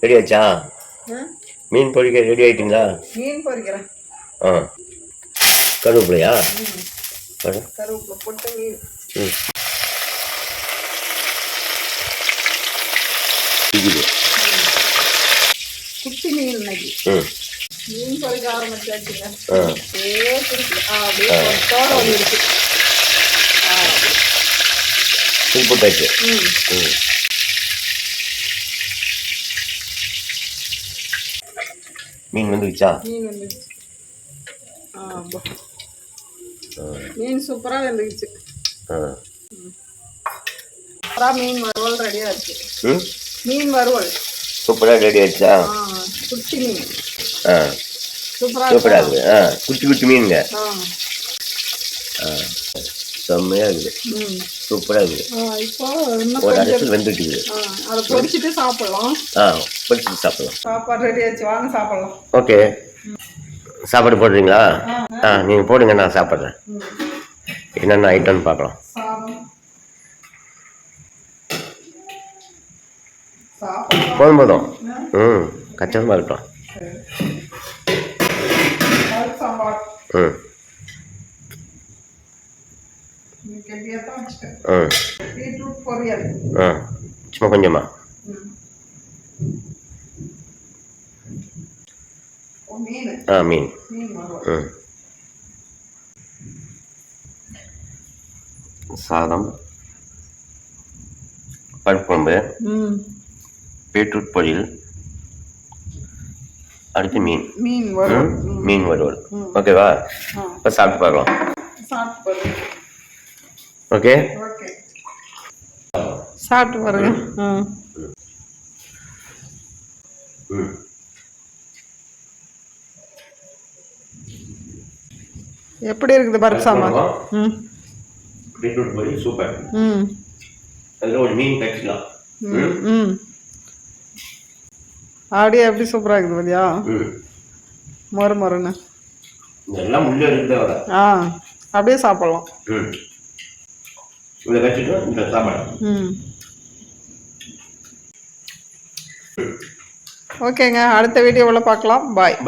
Ready ஆச்சா? மீன் பொரிக்க ready ஆயிட்டீங்களா? மீன் பொரிக்கிறேன். கருவேப்பிலையா? கருவேப்பிலை போட்டு குட்டி மீன் இன்னைக்கு மீன் பொரிக்க ஆரம்பிச்சாச்சுங்க. அப்படியே தோட ஒன்று இருக்கு. போட்டாச்சு. மீன் வந்துருச்சா? மீன் வந்துருச்சு. மீன் சூப்பராக வந்துருச்சு. மீன் வறுவல் ரெடியா இருக்கு. மீன் வறுவல் சூப்பரா ரெடி ஆயிடுச்சா? குட்டி மீன் சூப்பரா இருக்கு. குட்டி குட்டி மீனுங்க. செம்மையா இருக்குது. சூப்பரா இருக்குது. இப்போ ஒரு அரைச்சல் வெந்துட்டு இருக்குது. அதை பொரிச்சிட்டு சாப்பிடலாம். பொரிச்சிட்டு சாப்பிடலாம். சாப்பாடு ரெடி ஆச்சு, வாங்க சாப்பிடலாம். ஓகே, சாப்பாடு போடுறீங்களா? நீங்க போடுங்க, நான் சாப்பிட்றேன். என்னென்ன ஐட்டம்னு பார்க்கலாம். போதும். கச்சமாக இருக்கட்டும். சும்மா கொஞ்சமா மீன். சாதம், பருப்பு குழம்பு, பீட்ரூட் பொரியல், அடுத்து மீன் வறுவல். ஓகேவா? இப்போ சாப்பிட்டு பார்க்கலாம். ஓகே, சாப்பிட்டு பாருங்க. எப்படி இருக்குது பருப்பு சாம்பார்? பீட்ரூட் பொரியல் சூப்பர். அதில் ஒரு மீன் கட்டிக்கலாம். அப்படியே எப்படி சூப்பராக இருக்குது பாத்தியா? மொறுன்னு எல்லாம் முள்ளே இருக்குது. அப்படியே சாப்பிடலாம். இதை வச்சுட்டு இந்த சாப்பாடு. ஓகேங்க, அடுத்த வீடியோவில் பார்க்கலாம். பாய்.